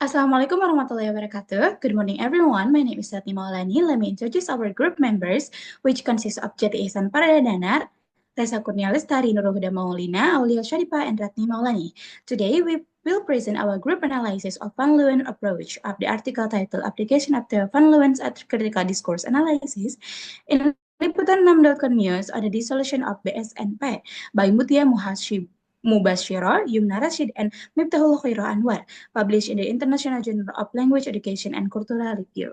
Assalamualaikum warahmatullahi wabarakatuh. Good morning, everyone. My name is Ratni Maolani. Let me introduce our group members, which consists of Djati, Ihsan, Fardhana, Resa, Kurnia, Lestari, Nurul, Huda, Maulina, Aulia Syarifah, and Ratni Maolani. Today, we will present our group analysis of Van Leuwen approach of the article titled Application of the Van Leuwen's Critical Discourse Analysis in Liputan 6.com News on the Dissolution of BSNP by Mutia Mubashiro, Yumna Rashid, and Miftahul Khairul Anwar, published in the International Journal of Language Education and Cultural Review.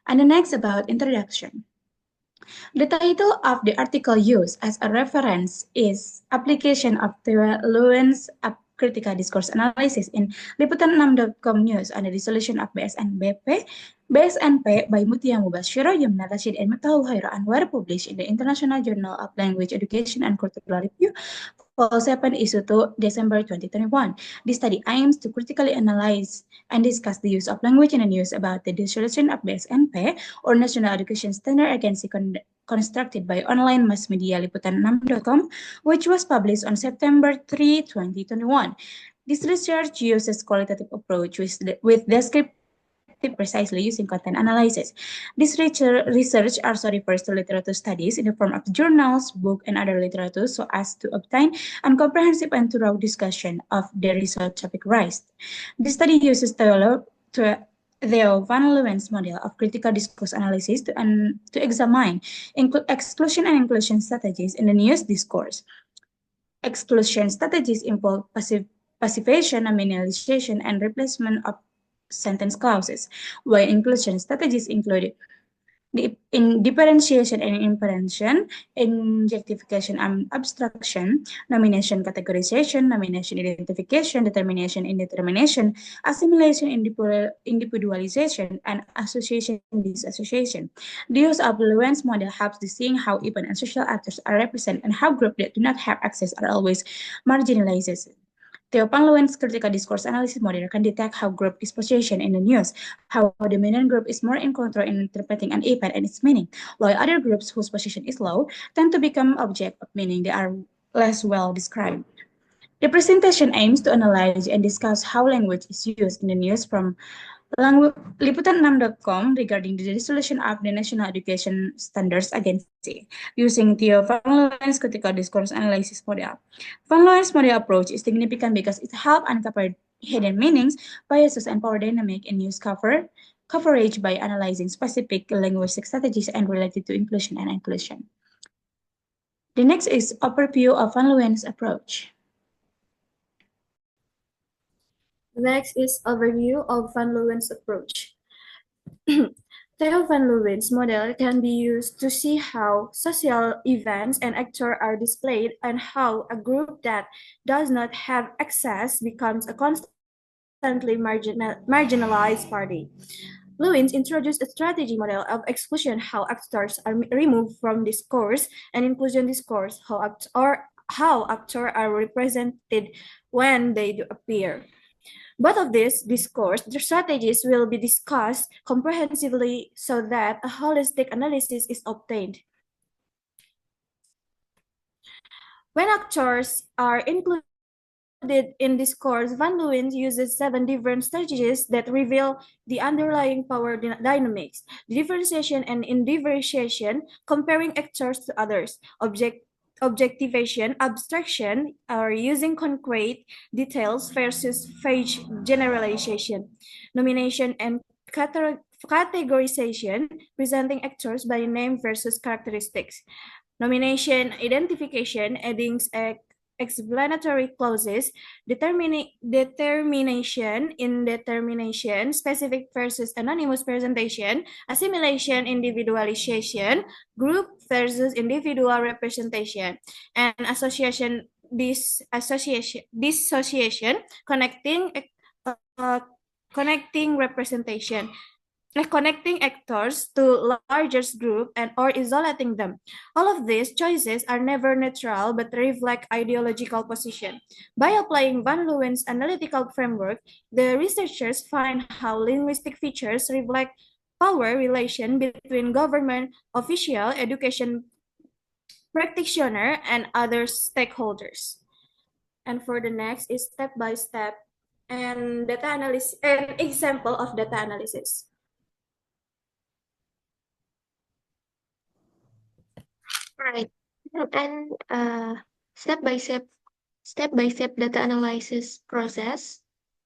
And the next about introduction. The title of the article used as a reference is Application of the Leuwen's Critical Discourse Analysis in Liputan 6.com News on the Dissolution of BSNP by Mutia Mubashiro, Yumna Rashid, and Miftahul Khairul Anwar, published in the International Journal of Language Education and Cultural Review, Fall 7, Issue 2, December 2021. This study aims to critically analyze and discuss the use of language in the news about the dissolution of BSNP, or National Education Standard Agency, constructed by online mass media Liputan6.com, which was published on September 3, 2021. This research uses qualitative approach with descriptive precisely using content analysis. This research also refers to literature studies in the form of journals, books, and other literature so as to obtain a comprehensive and thorough discussion of the research topic raised. This study uses the Van Leuwen's model of critical discourse analysis to examine exclusion and inclusion strategies in the news discourse. Exclusion strategies involve passivation, nominalization, and replacement of sentence clauses, while inclusion strategies include in differentiation and inferentiation, injectification and abstraction, nomination categorization, nomination identification, determination indetermination, assimilation individualization, and association disassociation. The use of Leuwen's model helps to seeing how even and social actors are represented and how groups that do not have access are always marginalized. The Van Leuwen's critical discourse analysis model can detect how group is positioned in the news, how the dominant group is more in control in interpreting an event and its meaning, while other groups whose position is low tend to become object of meaning they are less well described. The presentation aims to analyze and discuss how language is used in the news from Liputan6.com regarding the dissolution of the National Education Standards Agency using Theo Van Leuwen's critical discourse analysis model. Van Leuwen's model approach is significant because it helps uncover hidden meanings, biases, and power dynamic in news coverage by analyzing specific linguistic strategies and related to inclusion and inclusion. The next is overview of Van Leuwen's approach. Next is overview of Van Leuwen's approach. Theo Van Leuwen's model can be used to see how social events and actors are displayed and how a group that does not have access becomes a constantly marginalized party. Leuwen introduced a strategy model of exclusion, how actors are removed from discourse, and inclusion discourse, how actors are represented when they do appear. Both of these discourse strategies will be discussed comprehensively so that a holistic analysis is obtained. When actors are included in discourse, Van Leuwen uses 7 different strategies that reveal the underlying power dynamics, differentiation and individuation, comparing actors to others, objectivation, abstraction, or using concrete details versus vague generalization, nomination and categorization, presenting actors by name versus characteristics, nomination, identification, adding explanatory clauses, determination, indetermination, specific versus anonymous presentation, assimilation, individualization, group versus individual representation, and association, dissociation, connecting representation. Connecting actors to larger group and or isolating them. All of these choices are never neutral but reflect ideological position. By applying Van Leuwen's analytical framework, the researchers find how linguistic features reflect power relation between government official, education practitioner, and other stakeholders. And for the next is step-by-step and data analysis, an example of data analysis. Right. And step-by-step data analysis process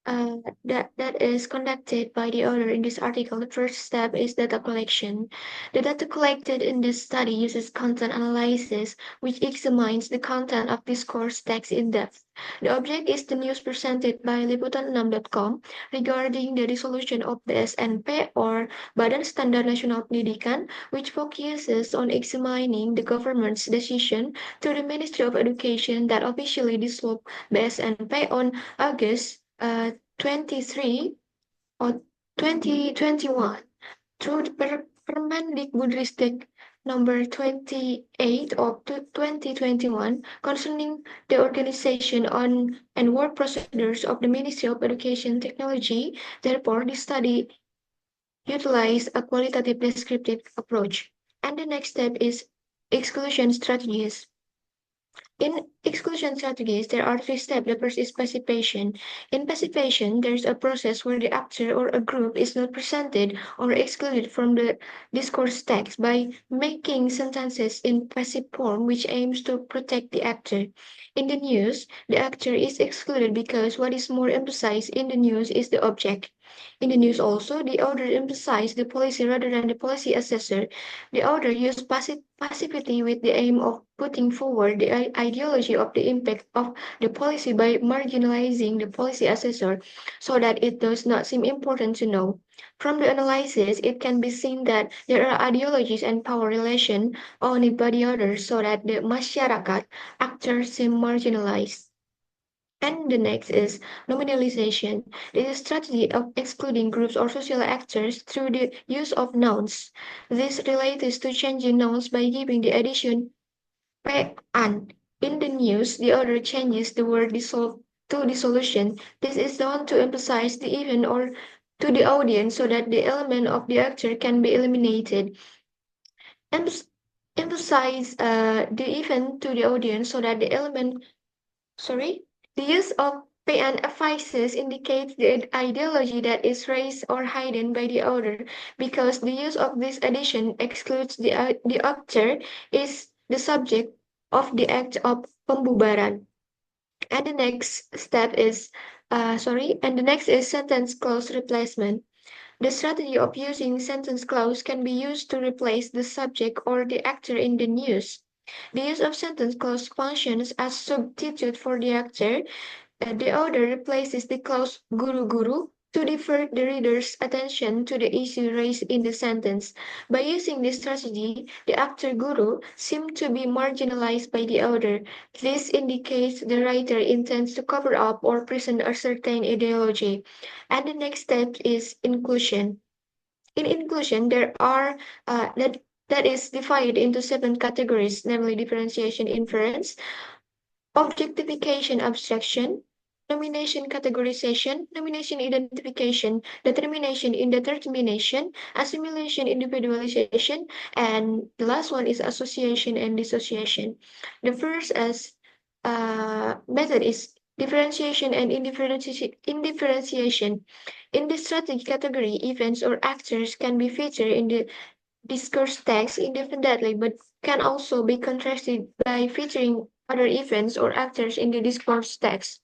that is conducted by the author in this article. The first step is data collection. The data collected in this study uses content analysis, which examines the content of discourse text in depth. The object is the news presented by liputan6.com regarding the dissolution of the SNP or Badan Standar Nasional Pendidikan, which focuses on examining the government's decision to the Ministry of Education that officially dissolved BSNP on August 23 or 2021 through the Permendikbudristek number 28 of 2021 concerning the organization on and work procedures of the Ministry of Education Technology. Therefore, the study utilize a qualitative descriptive approach. And the next step is exclusion strategies. In exclusion strategies, there are three steps. The first is pacification. In pacification, there's a process where the actor or a group is not presented or excluded from the discourse text by making sentences in passive form, which aims to protect the actor. In the news, the actor is excluded because what is more emphasized in the news is the object. In the news also, the author emphasized the policy rather than the policy assessor. The author used passivity with the aim of putting forward the ideology of the impact of the policy by marginalizing the policy assessor so that it does not seem important to know. From the analysis, it can be seen that there are ideologies and power relation owned by the author so that the masyarakat actors seem marginalized. And the next is nominalization. It is a strategy of excluding groups or social actors through the use of nouns. This relates to changing nouns by giving the addition an. In the news, the author changes the word dissolve to dissolution. This is done to emphasize the event or to the audience so that the element of the actor can be eliminated. Emphasize the event to the audience so that the element sorry, the use of pay and emphasis indicates the ideology that is raised or hidden by the author, because the use of this addition excludes the actor is the subject of the act of pembubaran. And the next step is, and the next is sentence clause replacement. The strategy of using sentence clause can be used to replace the subject or the actor in the news. The use of sentence clause functions as substitute for the actor. The author replaces the clause guru-guru to divert the reader's attention to the issue raised in the sentence. By using this strategy, the actor guru seems to be marginalized by the author. This indicates the writer intends to cover up or present a certain ideology. And the next step is inclusion. In inclusion, there are that is divided into 7 categories, namely differentiation, inference, objectification, abstraction, nomination, categorization, nomination, identification, determination, indetermination, assimilation, individualization, and the last one is association and dissociation. The first as method is differentiation and indifferentiation. In this strategy category, events or actors can be featured in the discourse text indefinitely, but can also be contrasted by featuring other events or actors in the discourse text.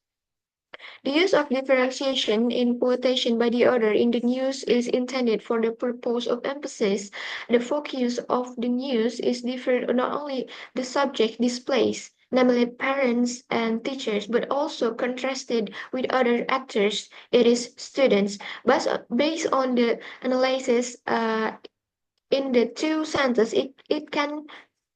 The use of differentiation in quotation by the author in the news is intended for the purpose of emphasis. The focus of the news is different not only the subject displays, namely parents and teachers, but also contrasted with other actors, it is students. But based on the analysis in the two sentences, it can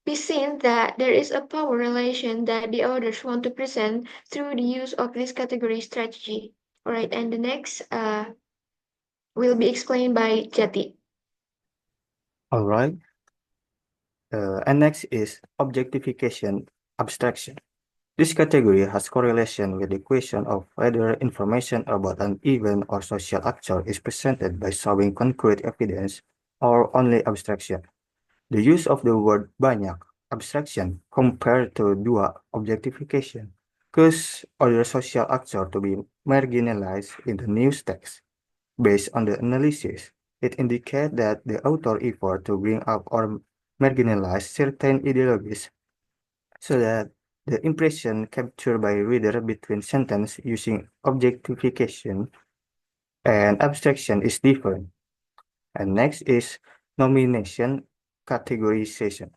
be seen that there is a power relation that the authors want to present through the use of this category strategy. All right, and the next will be explained by Djati. All right. And next is objectification abstraction. This category has correlation with the question of whether information about an event or social actor is presented by showing concrete evidence or only abstraction. The use of the word banyak, abstraction, compared to dua, objectification, cause other social actors to be marginalized in the news text. Based on the analysis, it indicates that the author effort to bring up or marginalize certain ideologies so that the impression captured by reader between sentence using objectification and abstraction is different. And next is nomination categorization.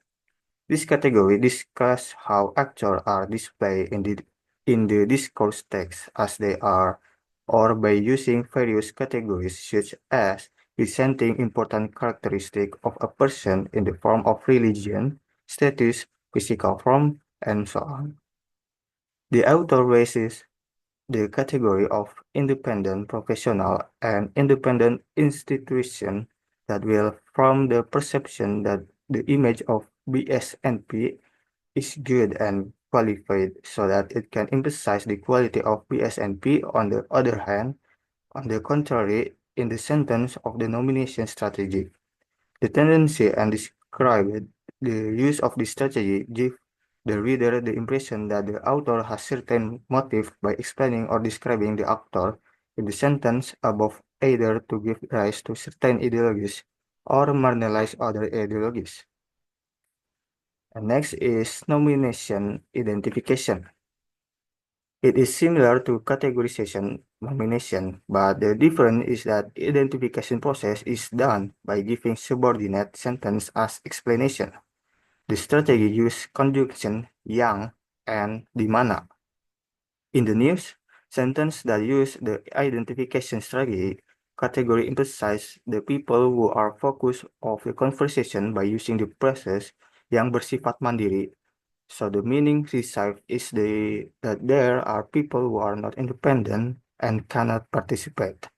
This category discusses how actors are displayed in the discourse text as they are, or by using various categories such as presenting important characteristics of a person in the form of religion, status, physical form, and so on. The author raises the category of independent professional and independent institution that will from the perception that the image of BSNP is good and qualified so that it can emphasize the quality of BSNP. On the other hand, on the contrary, in the sentence of the nomination strategy, the tendency and describe the use of this strategy give the reader the impression that the author has certain motive by explaining or describing the actor in the sentence above, either to give rise to certain ideologies or marginalize other ideologies. And next is nomination identification. It is similar to categorization nomination, but the difference is that identification process is done by giving subordinate sentence as explanation. The strategy uses conjunction yang and di mana. In the news, sentence that use the identification strategy category emphasize the people who are focus of the conversation by using the process yang bersifat mandiri. So the meaning received is that there are people who are not independent and cannot participate.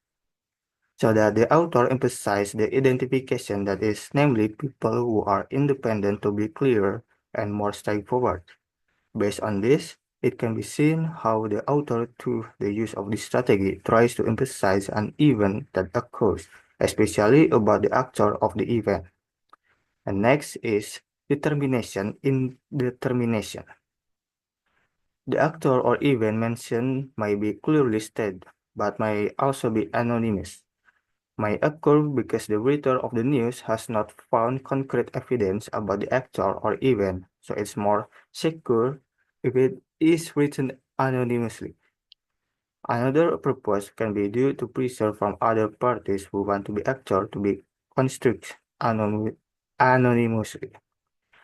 So that the author emphasized the identification that is namely people who are independent to be clearer and more straightforward. Based on this, it can be seen how the author, through the use of this strategy, tries to emphasize an event that occurs, especially about the actor of the event. And next is determination indetermination. The actor or event mentioned may be clearly stated, but may also be anonymous. May occur because the writer of the news has not found concrete evidence about the actor or event, so it's more secure if it is written anonymously. Another purpose can be due to pressure from other parties who want to be actor to be constructed anonymously.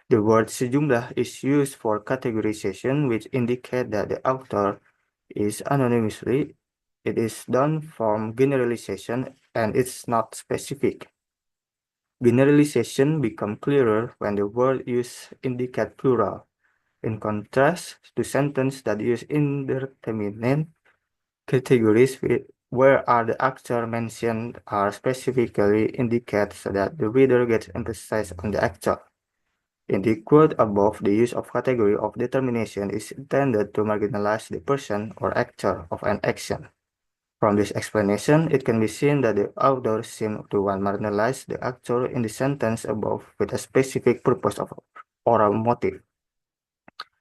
The word sejumlah is used for categorization, which indicate that the author is anonymously. It is done from generalization and it's not specific. Generalization become clearer when the word use indicate plural. In contrast to sentence that use indeterminate categories where are the actor mentioned are specifically indicate so that the reader gets emphasized on the actor. In the quote above, the use of category of determination is intended to marginalize the person or actor of an action. From this explanation, it can be seen that the author seems to want marginalize the actor in the sentence above with a specific purpose or a motive.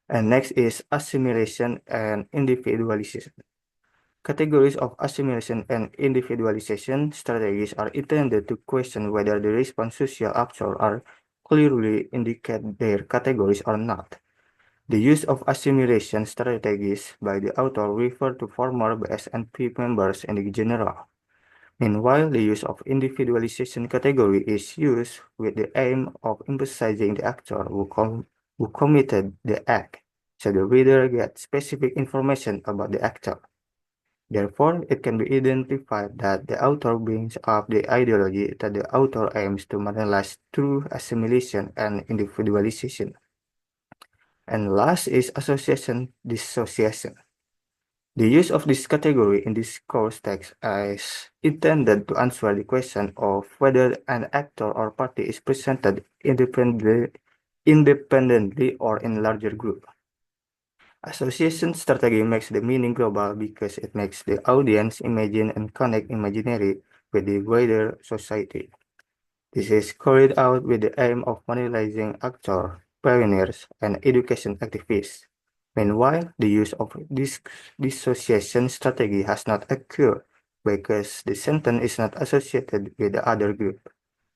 And next is assimilation and individualization. Categories of assimilation and individualization strategies are intended to question whether the response social actors are clearly indicate their categories or not. The use of assimilation strategies by the author refer to former BSNP members in general. Meanwhile, the use of individualization category is used with the aim of emphasizing the actor who committed the act, so the reader gets specific information about the actor. Therefore, it can be identified that the author brings up the ideology that the author aims to marginalize through assimilation and individualization. And last is association dissociation. The use of this category in this course text is intended to answer the question of whether an actor or party is presented independently or in larger group. Association strategy makes the meaning global because it makes the audience imagine and connect imaginary with the wider society. This is carried out with the aim of mobilizing actors, pioneers, and education activists. Meanwhile, the use of this dissociation strategy has not occurred because the sentence is not associated with the other group.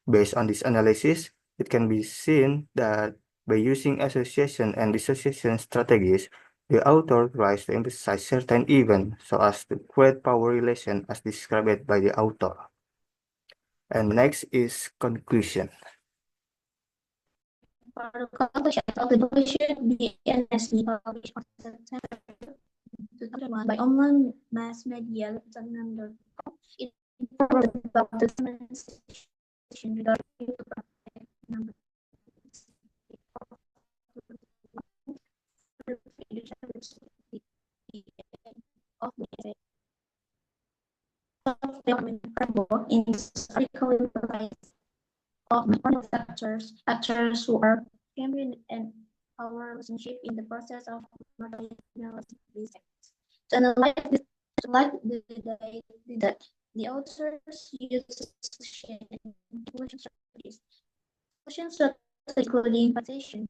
Based on this analysis, it can be seen that by using association and dissociation strategies, the author tries to emphasize certain events so as to create power relation as described by the author. And next is conclusion. For the conclusion of the book should be honestly published on September 2021 by online mass media Leuween.com. It informed about the demonstration regarding to protect number of the development framework in this article provides of model actors who are champion and our relationship in the process of marginalizing. To analyze the authors use social and inclusion strategies. Social strategies including participation,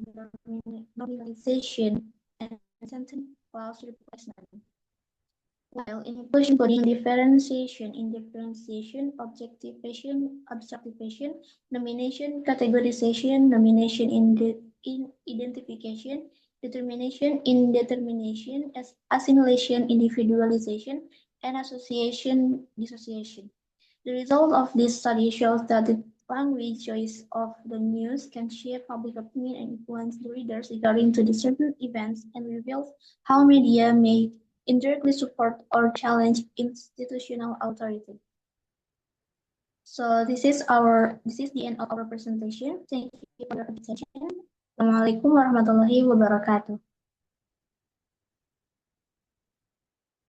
normalization, and sentence clause replacement. While in inclusion coding differentiation, objectivation, nomination, categorization, nomination in identification, determination, indetermination, assimilation, individualization, and association, dissociation. The result of this study shows that the language choice of the news can shape public opinion and influence the readers regarding to the certain events and reveals how media may indirectly support or challenge institutional authority. So this is the end of our presentation. Thank you for your attention. Assalamualaikum warahmatullahi wabarakatuh.